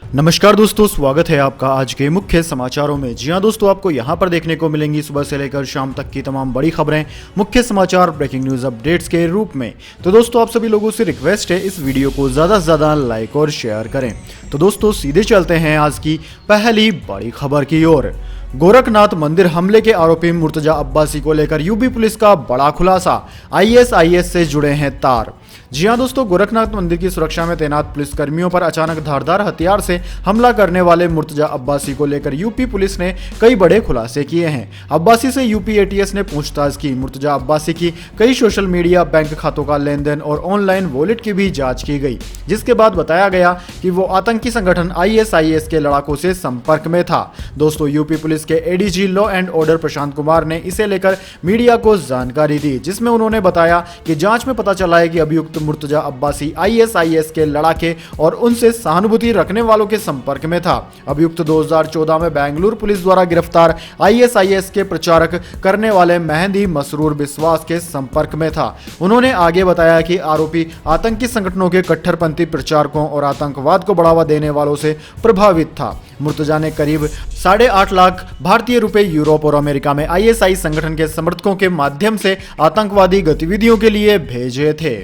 नमस्कार दोस्तों, स्वागत है आपका आज के मुख्य समाचारों में। जी हां दोस्तों, आपको यहां पर देखने को मिलेंगी सुबह से लेकर शाम तक की तमाम बड़ी खबरें, मुख्य समाचार, ब्रेकिंग न्यूज अपडेट्स के रूप में। तो दोस्तों, आप सभी लोगों से रिक्वेस्ट है, इस वीडियो को ज़्यादा से ज़्यादा लाइक और शेयर करें। तो दोस्तों, सीधे चलते हैं आज की पहली बड़ी खबर की ओर। गोरखनाथ मंदिर हमले के आरोपी मुर्तजा अब्बासी को लेकर यूपी पुलिस का बड़ा खुलासा, आईएसआईएस से जुड़े हैं तार। जी हां दोस्तों, गोरखनाथ मंदिर की सुरक्षा में तैनात पुलिसकर्मियों पर अचानक धारदार हथियार से हमला करने वाले मुर्तजा अब्बासी को लेकर यूपी पुलिस ने कई बड़े खुलासे किए हैं। अब्बासी से यूपी एटीएस ने पूछताछ की। मुर्तजा अब्बासी की कई सोशल मीडिया, बैंक खातों का लेन देन और ऑनलाइन वॉलेट की भी जांच की गई, जिसके बाद बताया गया कि वो आतंकी संगठन आईएसआईएस के लड़ाकों से संपर्क में था। दोस्तों, यूपी पुलिस के ADG law and order Prashant Kumar ने इसे लेकर मीडिया को जानकारी दी, जिसमें उन्होंने बताया कि जांच में पता चला है कि अभियुक्त मुर्तजा अब्बासी आईएसआईएस के लड़ाके और उनसे सहानुभूति रखने वालों के संपर्क में था। अभियुक्त 2014 में बेंगलुरु पुलिस द्वारा गिरफ्तार आईएसआईएस के प्रचारक करने वाले मेहंदी मसरूर विश्वास के संपर्क में था। उन्होंने आगे बताया कि आरोपी आतंकी संगठनों के कट्टरपंथी प्रचारकों और आतंकवाद को बढ़ावा देने वालों से प्रभावित था। मुर्तजा ने करीब 8.5 लाख भारतीय रुपए यूरोप और अमेरिका में आईएसआई संगठन के समर्थकों के माध्यम से आतंकवादी गतिविधियों के लिए भेजे थे।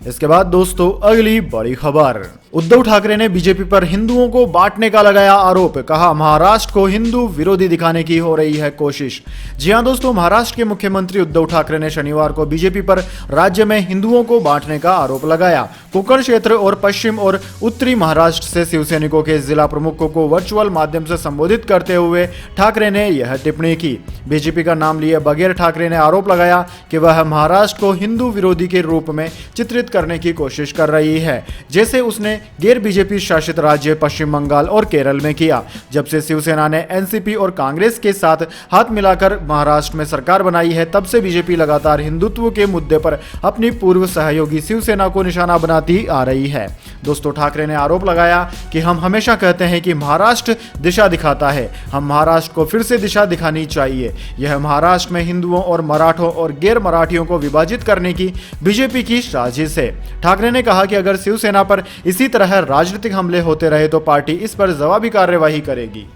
इसके बाद दोस्तों, अगली बड़ी खबर। उद्धव ठाकरे ने बीजेपी पर हिंदुओं को बांटने का लगाया आरोप, कहा महाराष्ट्र को हिंदू विरोधी दिखाने की हो रही है कोशिश। जी हां दोस्तों, महाराष्ट्र के मुख्यमंत्री उद्धव ठाकरे ने शनिवार को बीजेपी पर राज्य में हिंदुओं को बांटने का आरोप लगाया। कोंकण क्षेत्र और पश्चिम और उत्तरी महाराष्ट्र से शिवसैनिकों के जिला प्रमुखों को वर्चुअल माध्यम से संबोधित करते हुए ठाकरे ने यह टिप्पणी की। बीजेपी का नाम लिए बगैर ठाकरे ने आरोप लगाया कि वह महाराष्ट्र को हिंदू विरोधी के रूप में चित्रित करने की कोशिश कर रही है, जैसे उसने गैर बीजेपी शासित राज्य पश्चिम बंगाल और केरल में किया। जब से शिवसेना ने एनसीपी और कांग्रेस के साथ हाथ मिलाकर महाराष्ट्र में सरकार बनाई है, तब से बीजेपी लगातार हिंदुत्व के मुद्दे पर अपनी पूर्व सहयोगी शिवसेना को निशाना बनाती आ रही है। दोस्तों, ठाकरे ने आरोप लगाया कि हम हमेशा कहते हैं कि महाराष्ट्र दिशा दिखाता है, हम महाराष्ट्र को फिर से दिशा दिखानी चाहिए। यह महाराष्ट्र में हिंदुओं और मराठों और गैर मराठियों को विभाजित करने की बीजेपी की साजिश है। ठाकरे ने कहा कि अगर शिवसेना पर इसी तरह राजनीतिक हमले होते रहे तो पार्टी इस पर जवाबी कार्यवाही करेगी।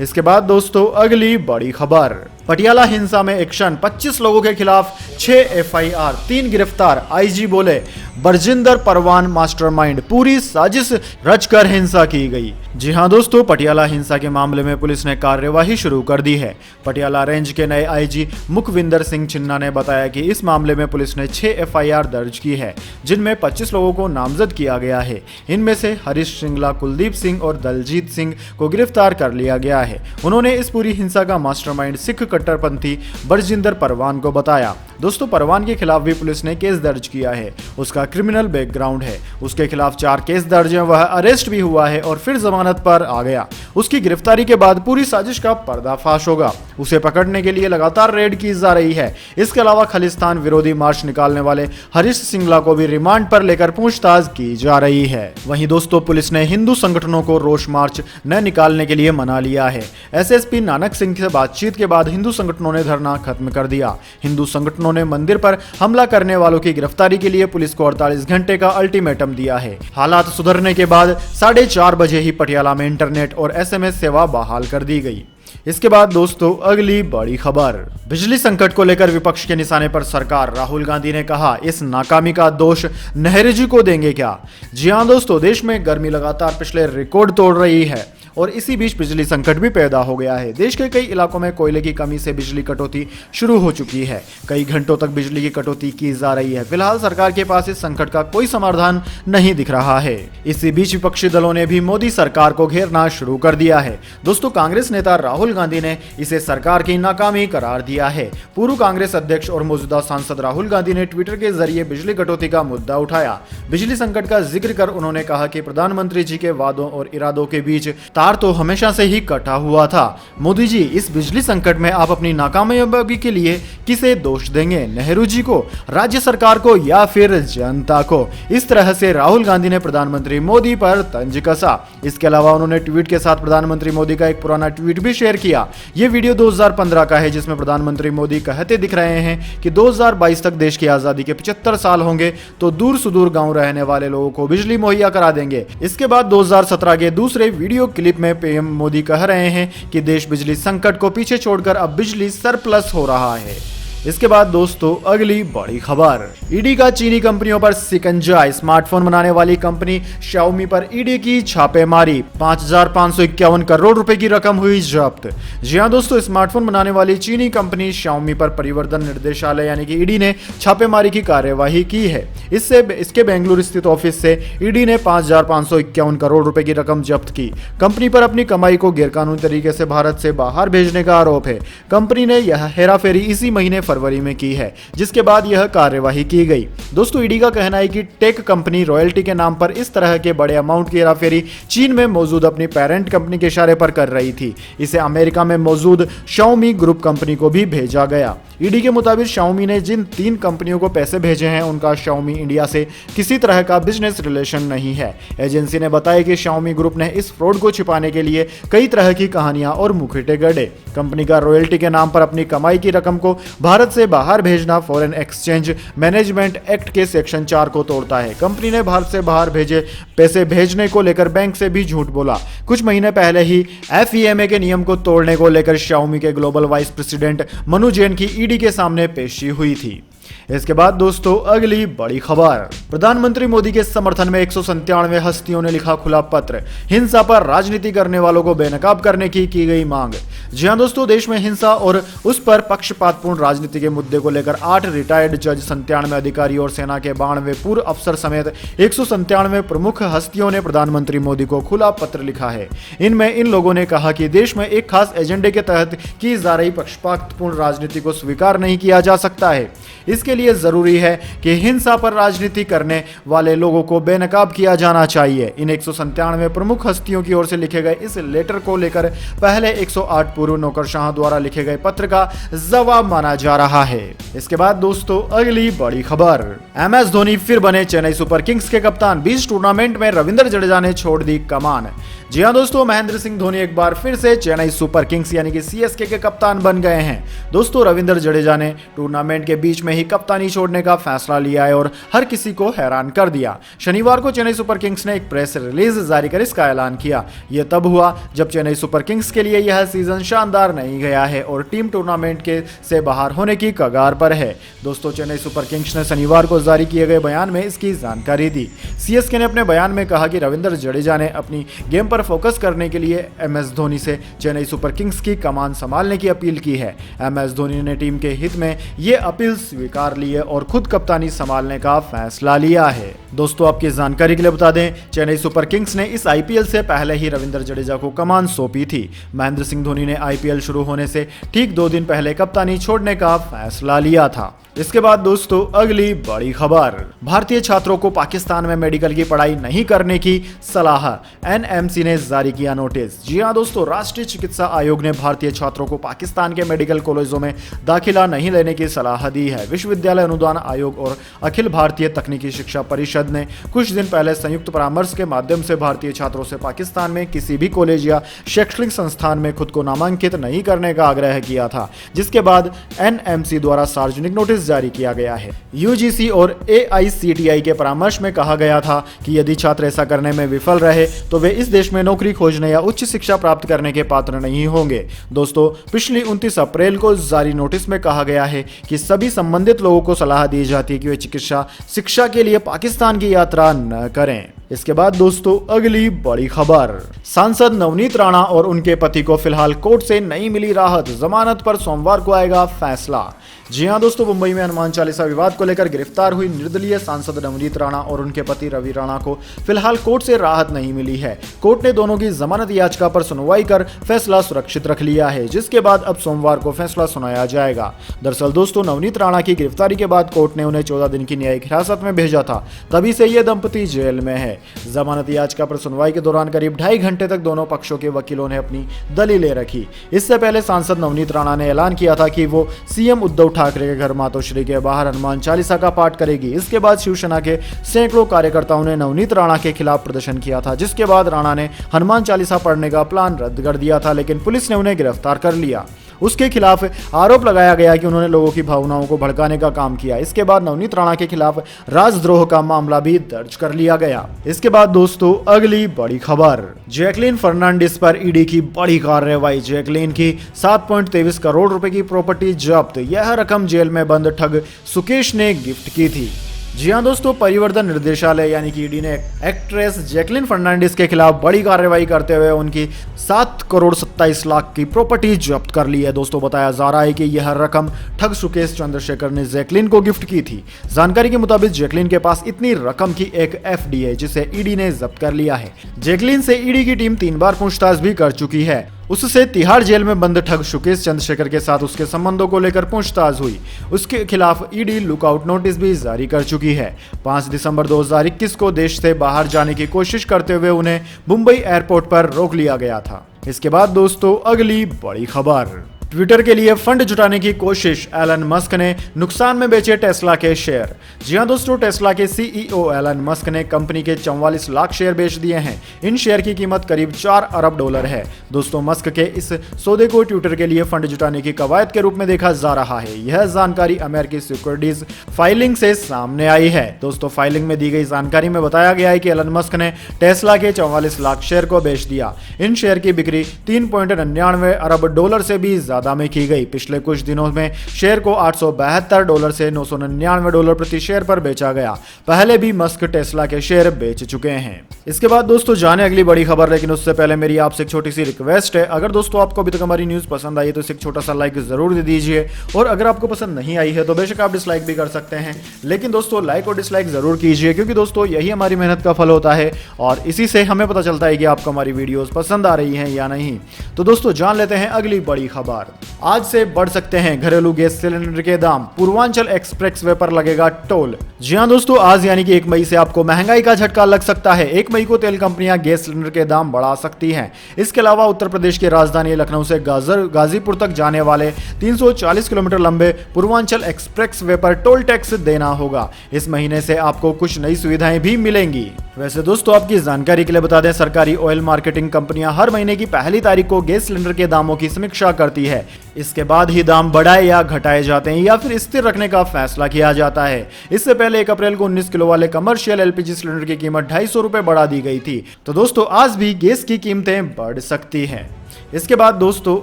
इसके बाद दोस्तों, अगली बड़ी खबर। पटियाला हिंसा में एक्शन, 25 लोगों के खिलाफ 6 एफआईआर, 3 गिरफ्तार। आईजी बोले बरजिंदर परवान मास्टरमाइंड, पूरी साजिश रचकर हिंसा की गई। जी हां दोस्तों, पटियाला हिंसा के मामले में पुलिस ने कार्यवाही शुरू कर दी है। पटियाला रेंज के नए आईजी मुखविंदर सिंह छिन्ना ने बताया कि इस मामले में पुलिस ने 6 एफआईआर दर्ज की है, जिनमें 25 लोगों को नामजद किया गया है। इनमें से हरीश सिंगला, कुलदीप सिंह और दलजीत सिंह को गिरफ्तार कर लिया गया है। उन्होंने इस पूरी हिंसा का मास्टरमाइंड सिख कट्टरपंथी बरजिंदर परवान को बताया। दोस्तों, परवान के खिलाफ भी पुलिस ने केस दर्ज किया है। उसका क्रिमिनल बैकग्राउंड है, उसके खिलाफ 4 केस दर्ज हैं, वह अरेस्ट भी हुआ है और फिर जमानत पर आ गया। उसकी गिरफ्तारी के बाद पूरी साजिश का पर्दाफाश होगा। उसे पकड़ने के लिए लगातार रेड की जा रही है। इसके अलावा खालिस्तान विरोधी मार्च निकालने वाले हरीश सिंगला को भी रिमांड पर लेकर पूछताछ की जा रही है। वहीं दोस्तों, पुलिस ने हिंदू संगठनों को रोष मार्च न निकालने के लिए मना लिया है। एसएसपी नानक सिंह से बातचीत के बाद हिंदू संगठनों ने धरना खत्म कर दिया। हिंदू संगठनों ने मंदिर पर हमला करने वालों की गिरफ्तारी के लिए पुलिस को 48 घंटे का अल्टीमेटम दिया है। हालात सुधरने के बाद 4:30 बजे ही पटियाला में इंटरनेट और एसएमएस सेवा बहाल कर दी गई। इसके बाद दोस्तों, अगली बड़ी खबर। बिजली संकट को लेकर विपक्ष के निशाने पर सरकार, राहुल गांधी ने कहा इस नाकामी का दोष नेहरू जी को देंगे क्या। जी हां दोस्तों, देश में गर्मी लगातार पिछले रिकॉर्ड तोड़ रही है और इसी बीच बिजली संकट भी पैदा हो गया है। देश के कई इलाकों में कोयले की कमी से बिजली कटौती शुरू हो चुकी है। कई घंटों तक बिजली की कटौती की जा रही है। फिलहाल सरकार के पास इस संकट का कोई समाधान नहीं दिख रहा है। इसी बीच विपक्षी दलों ने भी मोदी सरकार को घेरना शुरू कर दिया है। दोस्तों, कांग्रेस नेता राहुल गांधी ने इसे सरकार की नाकामी करार दिया है। पूर्व कांग्रेस अध्यक्ष और मौजूदा सांसद राहुल गांधी ने ट्विटर के जरिए बिजली कटौती का मुद्दा उठाया। बिजली संकट का जिक्र कर उन्होंने कहा कि प्रधानमंत्री जी के वादों और इरादों के बीच तार तो हमेशा से ही कटा हुआ था। मोदी जी, इस बिजली संकट में आप अपनी नाकामयाबी के लिए किसे दोष देंगे? नेहरू जी को, राज्य सरकार को, या फिर जनता को? इस तरह से राहुल गांधी ने प्रधानमंत्री मोदी पर तंज कसा। इसके अलावा उन्होंने ट्वीट के साथ प्रधानमंत्री मोदी का एक पुराना ट्वीट भी शेयर किया। ये वीडियो 2015 का है, जिसमें प्रधानमंत्री मोदी कहते दिख रहे हैं कि 2022 तक देश की आजादी के 75 साल होंगे तो दूर सुदूर गांव रहने वाले लोगों को बिजली मुहैया करा देंगे। इसके बाद 2017 के दूसरे वीडियो क्लिप में पीएम मोदी कह रहे हैं कि देश बिजली संकट को पीछे छोड़कर अब बिजली सरप्लस हो रहा है। इसके बाद दोस्तों अगली बड़ी खबर, ईडी का चीनी कंपनियों पर शिकंजा। स्मार्टफोन बनाने वाली कंपनी शाओमी पर ईडी की छापेमारी, 5,551 करोड़ रुपए की रकम हुई जब्त। जी हां दोस्तों, स्मार्टफोन बनाने वाली चीनी कंपनी शाओमी पर परिवर्तन निर्देशालय यानी कि ईडी ने छापेमारी की कार्यवाही की है। इसके बेंगलुरु स्थित ऑफिस से ईडी ने 5,551 करोड़ रुपए की रकम जब्त की। कंपनी पर अपनी कमाई को गैरकानूनी तरीके से भारत से बाहर भेजने का आरोप है। कंपनी ने यह हेराफेरी इसी महीने फरवरी में की है, जिसके बाद यह कार्यवाही की गई। दोस्तों ईडी का कहना है कि टेक कंपनी रॉयल्टी के नाम पर इस तरह के बड़े अमाउंट की हेराफेरी चीन में मौजूद अपनी पेरेंट कंपनी के इशारे पर कर रही थी। इसे अमेरिका में मौजूद शाओमी ग्रुप कंपनी को भी भेजा गया। ईडी के मुताबिक शाओमी ने जिन 3 कंपनियों को पैसे भेजे हैं उनका शाओमी इंडिया से किसी तरह का बिजनेस रिलेशन नहीं है। एजेंसी ने बताया कि शाओमी ग्रुप ने इस फ्रॉड को छिपाने के लिए कई तरह की कहानियां और मुखौटे गढ़े। कंपनी का रॉयल्टी के नाम पर अपनी कमाई की रकम को भारत से बाहर भेजना फॉरेन एक्सचेंज मैनेजमेंट एक्ट के सेक्शन 4 को तोड़ता है। कंपनी ने भारत से बाहर भेजे पैसे भेजने को लेकर बैंक से भी झूठ बोला। कुछ महीने पहले ही FEMA के नियम को तोड़ने को लेकर शाओमी के global vice president Manu Jain की ईडी के सामने पेशी हुई थी। इसके बाद दोस्तों अगली बड़ी खबर, प्रधानमंत्री मोदी के समर्थन में 197 हस्तियों ने लिखा खुला पत्र, हिंसा पर राजनीति करने वालों को बेनकाब करने की गई मांग। जी हां दोस्तों, देश में हिंसा और उस पर पक्षपातपूर्ण राजनीति के मुद्दे को लेकर 8 रिटायर्ड जज, 97 अधिकारी और सेना के 92 पूर्व अफसर समेत 197 प्रमुख हस्तियों ने प्रधानमंत्री मोदी को खुला पत्र लिखा है। इनमें इन लोगों ने कहा कि देश में एक खास एजेंडे के तहत की जा रही पक्षपातपूर्ण राजनीति को स्वीकार नहीं किया जा सकता है। इसके लिए जरूरी है कि हिंसा पर राजनीति करने वाले लोगों को बेनकाब किया जाना चाहिए। इन 197 प्रमुख हस्तियों की ओर से लिखे गए इस लेटर को लेकर पहले 108 पूर्व नौकरशाह द्वारा लिखे गए पत्र का जवाब माना जा रहा है। इसके बाद दोस्तों अगली बड़ी खबर, MS धोनी फिर बने चेन्नई सुपर किंग्स के कप्तान। 20 टूर्नामेंट में रविंद्र जडेजा ने छोड़ दी कमान। जी हां दोस्तों, महेंद्र सिंह धोनी एक बार फिर से चेन्नई सुपर किंग्स यानी कि CSK के कप्तान बन गए हैं। दोस्तों रविंद्र जडेजा ने टूर्नामेंट के बीच में ही कप्तानी छोड़ने का फैसला लिया है और हर किसी को हैरान कर दिया। शनिवार को चेन्नई सुपर किंग्स ने एक प्रेस रिलीज जारी कर इसका ऐलान किया। यह तब हुआ जब चेन्नई सुपर किंग्स के लिए यह सीजन शानदार नहीं गया है और टीम टूर्नामेंट के से बाहर होने की कगार पर है। दोस्तों चेन्नई सुपर किंग्स ने शनिवार को जारी किए गए बयान में इसकी जानकारी दी। CSK ने अपने बयान में कहा कि रविंद्र जडेजा ने अपनी गेम पर फोकस करने के लिए MS धोनी से चेन्नई सुपर किंग्स की कमान संभालने की अपील की है। MS धोनी ने टीम के हित में ये अपील स्वीकार ली है और खुद कप्तानी संभालने का फैसला लिया है। दोस्तों आपकी जानकारी के लिए बता दें, चेन्नई सुपर किंग्स ने इस IPL से पहले ही रविंद्र जडेजा को कमान सौंपी थी। महेंद्र सिंह धोनी ने IPL शुरू होने से ठीक 2 दिन पहले कप्तानी छोड़ने का फैसला लिया था। इसके बाद दोस्तों अगली बड़ी खबर, भारतीय छात्रों को पाकिस्तान में मेडिकल की पढ़ाई नहीं करने की सलाह, NMC ने जारी किया नोटिस। जी हां दोस्तों, राष्ट्रीय चिकित्सा आयोग ने भारतीय छात्रों को पाकिस्तान के मेडिकल कॉलेजों में दाखिला नहीं लेने की सलाह दी है। विश्वविद्यालय अनुदान आयोग और अखिल भारतीय तकनीकी शिक्षा परिषद ने कुछ दिन पहले संयुक्त परामर्श के माध्यम से भारतीय छात्रों से पाकिस्तान में किसी भी कॉलेज या शैक्षणिक संस्थान में खुद को नामांकित नहीं करने का आग्रह किया था, जिसके बाद NMC द्वारा सार्वजनिक नोटिस जारी किया गया है। UGC और AICTI के परामर्श में कहा गया था कि यदि छात्र ऐसा करने में विफल रहे तो वे इस देश में नौकरी खोजने या उच्च शिक्षा प्राप्त करने के पात्र नहीं होंगे। दोस्तों पिछली 29 अप्रैल को जारी नोटिस में कहा गया है कि सभी संबंधित लोगों को सलाह दी जाती है कि वे चिकित्सा शिक्षा के लिए पाकिस्तान की यात्रा न करें। इसके बाद दोस्तों अगली बड़ी खबर, सांसद नवनीत राणा और उनके पति को फिलहाल कोर्ट से नहीं मिली राहत, जमानत पर सोमवार को आएगा फैसला। जी हां दोस्तों, मुंबई में हनुमान चालीसा विवाद को लेकर गिरफ्तार हुई निर्दलीय सांसद नवनीत राणा और उनके पति रवि राणा को फिलहाल कोर्ट से राहत नहीं मिली है। कोर्ट ने दोनों की जमानत याचिका पर सुनवाई कर फैसला सुरक्षित रख लिया है, जिसके बाद अब सोमवार को फैसला सुनाया जाएगा। दरअसल दोस्तों, नवनीत राणा की गिरफ्तारी के बाद कोर्ट ने उन्हें 14 दिन की न्यायिक हिरासत में भेजा था, तभी से ये दंपति जेल में है। जमानत याचिका पर सुनवाई के दौरान करीब 2.5 घंटे तक दोनों पक्षों के वकीलों ने अपनी दलीलें रखी। इससे पहले सांसद नवनीत राणा ने ऐलान किया था कि वो सीएम उद्धव ठाकरे के घर मातोश्री के बाहर हनुमान चालीसा का पाठ करेगी। इसके बाद शिवसेना के सैकड़ों कार्यकर्ताओं ने नवनीत राणा के खिलाफ प्रदर्शन किया था, जिसके बाद राणा ने हनुमान चालीसा पढ़ने का प्लान रद्द कर दिया था, लेकिन पुलिस ने उन्हें गिरफ्तार कर लिया। उसके खिलाफ आरोप लगाया गया कि उन्होंने लोगों की भावनाओं को भड़काने का काम किया। इसके बाद नवनीत राणा के खिलाफ राजद्रोह का मामला भी दर्ज कर लिया गया। इसके बाद दोस्तों, अगली बड़ी खबर, जैकलीन फर्नांडिस पर ईडी की बड़ी कार्रवाई। जैकलीन की 7.23 करोड़ रुपए की प्रॉपर्टी जब्त। यह रकम जेल में बंद ठग सुकेश ने गिफ्ट की थी। जी हां दोस्तों, परिवर्तन निर्देशालय यानी कि ईडी ने एक्ट्रेस जैकलीन फर्नांडिस के खिलाफ बड़ी कार्रवाई करते हुए उनकी 7 करोड़ 27 लाख की प्रॉपर्टी जब्त कर ली है। दोस्तों, बताया जा रहा है कि यह रकम ठग सुकेश चंद्रशेखर ने जैकलीन को गिफ्ट की थी। जानकारी के मुताबिक जैकलीन के पास इतनी रकम की एक एफडी है, जिसे ईडी ने जब्त कर लिया है। जैकलीन से ईडी की टीम 3 बार पूछताछ भी कर चुकी है। उससे तिहाड़ जेल में बंद ठग सुकेश चंद्रशेखर के साथ उसके संबंधों को लेकर पूछताछ हुई। उसके खिलाफ ईडी लुकआउट नोटिस भी जारी कर चुकी है। 5 दिसंबर 2021 को देश से बाहर जाने की कोशिश करते हुए उन्हें मुंबई एयरपोर्ट पर रोक लिया गया था। इसके बाद दोस्तों, अगली बड़ी खबर, ट्विटर के लिए फंड जुटाने की कोशिश। एलन मस्क ने नुकसान में बेचे टेस्ला के शेयर। जी हां दोस्तों, टेस्ला के सीईओ एलन मस्क ने कंपनी के 44 लाख शेयर बेच दिए हैं। इन शेयर की कीमत करीब 4 अरब डॉलर है। दोस्तों, मस्क के इस सौदे को ट्विटर के लिए फंड जुटाने की कवायद के रूप में देखा जा रहा है। यह जानकारी अमेरिकी सिक्योरिटीज फाइलिंग से सामने आई है। दोस्तों, फाइलिंग में दी गई जानकारी में बताया गया है कि एलन मस्क ने टेस्ला के 44 लाख शेयर को बेच दिया। इन शेयर की बिक्री 3.99 अरब डॉलर से भी ज्यादा में की गई। पिछले कुछ दिनों में शेयर को $872 से $999 प्रति शेयर पर बेचा गया। पहले भी मस्क टेस्ला के शेयर बेच चुके हैं। इसके बाद दोस्तों, जाने अगली बड़ी खबर, लेकिन उससे पहले मेरी आपसे एक छोटी सी रिक्वेस्ट है। अगर दोस्तों आपको अभी तक हमारी न्यूज पसंद आई है तो इसे एक छोटा सा लाइक जरूर दे दीजिए, और अगर आपको पसंद नहीं आई है तो बेशक आप डिसलाइक भी कर सकते हैं, लेकिन दोस्तों लाइक और डिसलाइक जरूर कीजिए, क्योंकि दोस्तों यही हमारी मेहनत का फल होता है और इसी से हमें पता चलता है कि आपको हमारी वीडियोस पसंद आ रही हैं या नहीं। तो दोस्तों, जान लेते हैं अगली बड़ी खबर। आज से बढ़ सकते हैं घरेलू गैस सिलेंडर के दाम। पूर्वांचल एक्सप्रेसवे पर लगेगा टोल। जी हां दोस्तों, आज यानी कि 1 मई से आपको महंगाई का झटका लग सकता है। 1 मई को तेल कंपनियां गैस सिलेंडर के दाम बढ़ा सकती हैं। इसके अलावा उत्तर प्रदेश की राजधानी लखनऊ से गाजीपुर तक जाने वाले 340 किलोमीटर लंबे पूर्वांचल एक्सप्रेसवे पर टोल टैक्स देना होगा। इस महीने से आपको कुछ नई सुविधाएं भी मिलेंगी। वैसे दोस्तों, आपकी जानकारी के लिए बता दें, सरकारी ऑयल मार्केटिंग कंपनियां हर महीने की पहली तारीख को गैस सिलेंडर के दामों की समीक्षा करती है। इसके बाद ही दाम बढ़ाए या घटाए जाते हैं या फिर स्थिर रखने का फैसला किया जाता है। इससे पहले 1 अप्रैल को 19 किलो वाले कमर्शियल एलपीजी सिलेंडर की कीमत 250 रुपए बढ़ा दी गई थी। तो दोस्तों, आज भी गैस की कीमतें बढ़ सकती हैं। इसके बाद दोस्तों,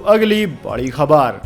अगली बड़ी खबर,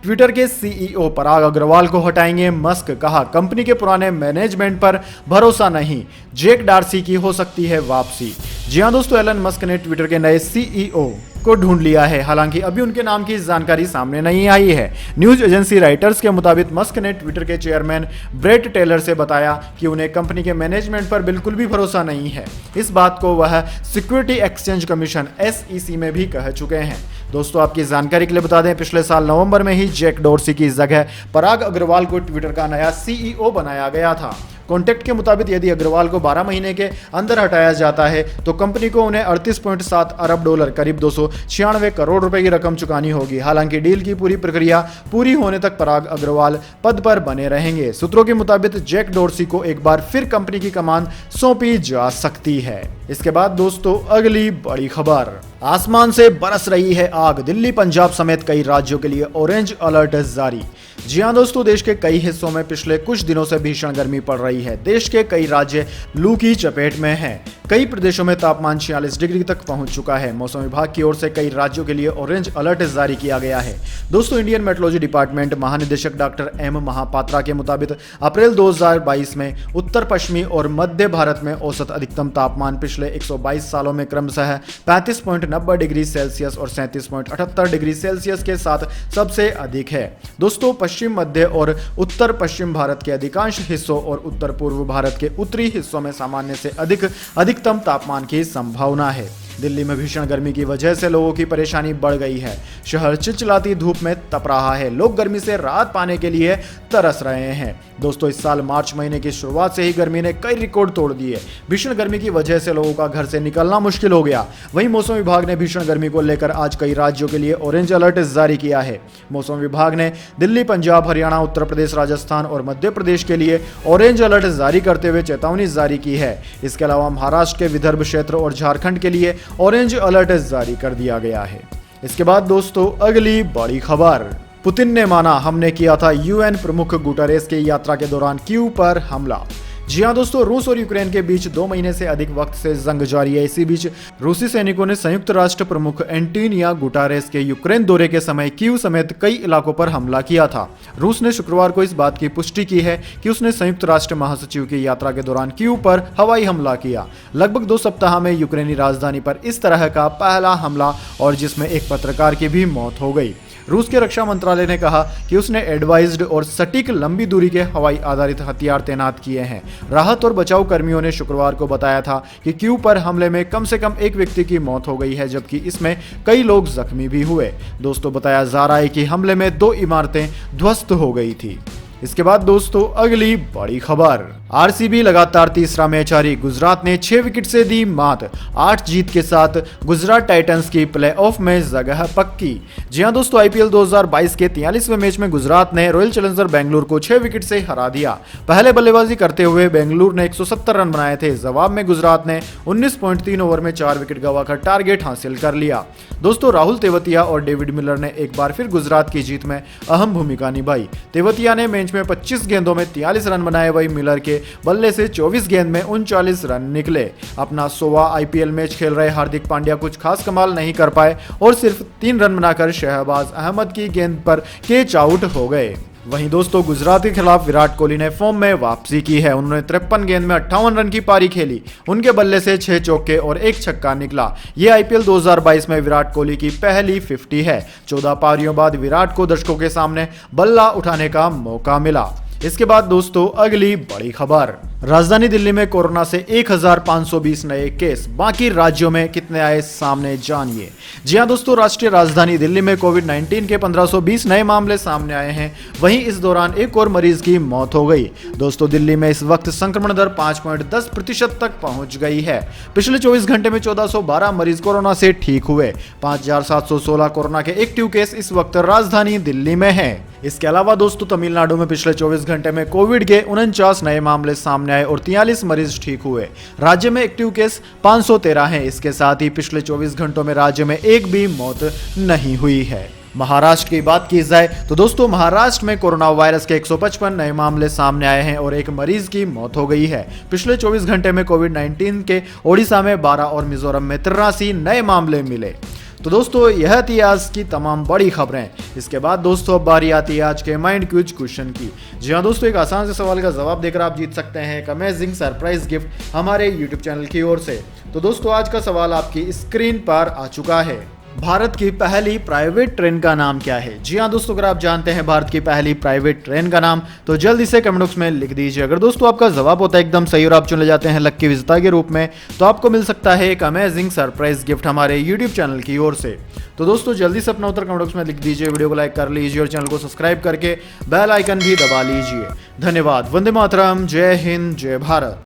ट्विटर के सीईओ पराग अग्रवाल को हटाएंगे मस्क। कहा, कंपनी के पुराने मैनेजमेंट पर भरोसा नहीं, जैक डार्सी की हो सकती है वापसी। जी हां दोस्तों, एलन मस्क ने ट्विटर के नए सीईओ को ढूंढ लिया है। हालांकि अभी उनके नाम की जानकारी सामने नहीं आई है। न्यूज एजेंसी राइटर्स के मुताबिक मस्क ने ट्विटर के चेयरमैन ब्रेट टेलर से बताया कि उन्हें कंपनी के मैनेजमेंट पर बिल्कुल भी भरोसा नहीं है। इस बात को वह सिक्योरिटी एक्सचेंज कमीशन SEC में भी कह चुके हैं। दोस्तों, आपकी जानकारी के लिए बता दें, पिछले साल नवंबर में ही जैक डॉर्सी की जगह पराग अग्रवाल को ट्विटर का नया CEO बनाया गया था। कॉन्टेक्ट के मुताबिक यदि अग्रवाल को 12 महीने के अंदर हटाया जाता है तो कंपनी को उन्हें 38.7 अरब डॉलर करीब 296 करोड़ रुपए की रकम चुकानी होगी। हालांकि डील की पूरी प्रक्रिया पूरी होने तक पराग अग्रवाल पद पर बने रहेंगे। सूत्रों के मुताबिक जैक डॉर्सी को एक बार फिर कंपनी की कमान सौंपी जा सकती है। इसके बाद दोस्तों, अगली बड़ी खबर, आसमान से बरस रही है आग। दिल्ली, पंजाब समेत कई राज्यों के लिए ऑरेंज अलर्ट जारी। जी हां दोस्तों, देश के कई हिस्सों में पिछले कुछ दिनों से भीषण गर्मी पड़ रही है। देश के कई राज्य लू की चपेट में हैं। कई प्रदेशों में तापमान 46 डिग्री तक पहुंच चुका है। मौसम विभाग की ओर से कई राज्यों के लिए ऑरेंज अलर्ट जारी किया गया है। दोस्तों, इंडियन मेट्रोलॉजी डिपार्टमेंट महानिदेशक डॉक्टर M महापात्रा के मुताबिक अप्रैल 2022 में उत्तर पश्चिमी और मध्य भारत में औसत अधिकतम तापमान पिछले 122 सालों में क्रमशः 35.9 90 डिग्री सेल्सियस और 37.78 डिग्री सेल्सियस के साथ सबसे अधिक है। दोस्तों पश्चिम, मध्य और उत्तर पश्चिम भारत के अधिकांश हिस्सों और उत्तर पूर्व भारत के उत्तरी हिस्सों में सामान्य से अधिकतम तापमान की संभावना है। दिल्ली में भीषण गर्मी की वजह से लोगों की परेशानी बढ़ गई है। शहर चिलचिलाती धूप में तप रहा है। लोग गर्मी से राहत पाने के लिए तरस रहे हैं। दोस्तों इस साल मार्च महीने की शुरुआत से ही गर्मी ने कई रिकॉर्ड तोड़ दिए। भीषण गर्मी की वजह से लोगों का घर से निकलना मुश्किल हो गया। वहीं मौसम विभाग ने भीषण गर्मी को लेकर आज कई राज्यों के लिए ऑरेंज अलर्ट जारी किया है। मौसम विभाग ने दिल्ली, पंजाब, हरियाणा, उत्तर प्रदेश, राजस्थान और मध्य प्रदेश के लिए ऑरेंज अलर्ट जारी करते हुए चेतावनी जारी की है। इसके अलावा महाराष्ट्र के विदर्भ क्षेत्र और झारखंड के लिए ऑरेंज अलर्ट जारी कर दिया गया है। इसके बाद दोस्तों अगली बड़ी खबर, पुतिन ने माना हमने किया था यूएन प्रमुख गुटेरेस की यात्रा के दौरान कीव पर हमला। जी हां दोस्तों, रूस और यूक्रेन के बीच 2 महीने से अधिक वक्त से जंग जारी है। इसी बीच रूसी सैनिकों ने संयुक्त राष्ट्र प्रमुख एंटोनियो गुटेरेस के यूक्रेन दौरे के समय कीव समेत कई इलाकों पर हमला किया था। रूस ने शुक्रवार को इस बात की पुष्टि की है कि उसने संयुक्त राष्ट्र महासचिव की यात्रा के दौरान कीव पर हवाई हमला किया। लगभग 2 सप्ताह में यूक्रेनी राजधानी पर इस तरह का पहला हमला और जिसमें एक पत्रकार की भी मौत हो गई। रूस के रक्षा मंत्रालय ने कहा कि उसने एडवाइज्ड और सटीक लंबी दूरी के हवाई आधारित हथियार तैनात किए हैं। राहत और बचाव कर्मियों ने शुक्रवार को बताया था कि कीव पर हमले में कम से कम एक व्यक्ति की मौत हो गई है, जबकि इसमें कई लोग जख्मी भी हुए। दोस्तों बताया जा रहा है कि हमले में 2 इमारतें ध्वस्त हो गई थी। इसके बाद दोस्तों अगली बड़ी खबर, आरसीबी लगातार तीसरा मैच हारी। गुजरात ने 6 विकेट से दी मात। 8 जीत के साथ गुजरात टाइटंस की प्लेऑफ में जगह पक्की। जी हां दोस्तों, आईपीएल 2022 के 43वें मैच में गुजरात ने रॉयल चैलेंजर बेंगलुरु को 6 विकेट से हरा दिया। पहले बल्लेबाजी करते हुए बेंगलुरु ने 170 रन बनाए थे। जवाब में गुजरात ने 19.3 ओवर में 4 विकेट गंवाकर टारगेट हासिल कर लिया। दोस्तों राहुल तेवतिया और डेविड मिलर ने एक बार फिर गुजरात की जीत में अहम भूमिका निभाई। तेवतिया ने मैच में 25 गेंदों में 43 रन बनाए, वही मिलर के बल्ले से 24 गेंद में 39 रन निकले। अपना 100वां आईपीएल मैच खेल रहे हार्दिक पांड्या कुछ खास कमाल नहीं कर पाए और सिर्फ 3 रन बनाकर शहबाज अहमद की गेंद पर कैच आउट हो गए। वहीं दोस्तों गुजरात के खिलाफ विराट कोहली ने फॉर्म में वापसी की है। उन्होंने 53 गेंद में 58 रन की पारी खेली। उनके बल्ले से 6 चौके और 1 छक्का निकला। ये आईपीएल 2022 में विराट कोहली की पहली 50 है। 14 पारियों बाद विराट को दर्शकों के सामने बल्ला उठाने का मौका मिला। इसके बाद दोस्तों अगली बड़ी खबर, राजधानी दिल्ली में कोरोना से 1520 नए केस। बाकी राज्यों में कितने आए सामने जानिए। जी हां दोस्तों, राष्ट्रीय राजधानी दिल्ली में कोविड-19 के 1520 नए मामले सामने आए हैं। वहीं इस दौरान एक और मरीज की मौत हो गई। दोस्तों दिल्ली में इस वक्त संक्रमण दर 5.10% तक पहुंच गई है। पिछले 24 घंटे में 1412 मरीज कोरोना से ठीक हुए। 5716 कोरोना के एक्टिव केस इस वक्त राजधानी दिल्ली में है। इसके अलावा दोस्तों तमिलनाडु में पिछले 24 घंटे में कोविड के 49 नए मामले सामने आए और 43 मरीज ठीक हुए। राज्य में एक्टिव केस 513 हैं। इसके साथ ही पिछले 24 घंटों में राज्य में एक भी मौत नहीं हुई है। महाराष्ट्र की बात की जाए तो दोस्तों महाराष्ट्र में कोरोना वायरस के 155 नए मामले सामने आए हैं और एक मरीज की मौत हो गई है। पिछले 24 घंटे में कोविड-19 के ओडिशा में 12 और मिजोरम में 83 नए मामले मिले। तो दोस्तों यह थी आज की तमाम बड़ी खबरें। इसके बाद दोस्तों अब बारी आती है आज के माइंड क्विज क्वेश्चन की। जी हाँ दोस्तों, एक आसान से सवाल का जवाब देकर आप जीत सकते हैं एक अमेजिंग सरप्राइज गिफ्ट हमारे यूट्यूब चैनल की ओर से। तो दोस्तों आज का सवाल आपकी स्क्रीन पर आ चुका है। भारत की पहली प्राइवेट ट्रेन का नाम क्या है? जी हाँ दोस्तों, अगर आप जानते हैं भारत की पहली प्राइवेट ट्रेन का नाम तो जल्दी से कमेंट बॉक्स में लिख दीजिए। अगर दोस्तों आपका जवाब होता है एकदम सही और आप चुने जाते हैं लक्की विजेता के रूप में तो आपको मिल सकता है एक अमेजिंग सरप्राइज गिफ्ट हमारे यूट्यूब चैनल की ओर से। तो दोस्तों जल्दी से अपना उत्तर कमेंट बॉक्स में लिख दीजिए, वीडियो को लाइक कर लीजिए और चैनल को सब्सक्राइब करके बेल आइकन भी दबा लीजिए। धन्यवाद। वंदे मातरम। जय हिंद, जय भारत।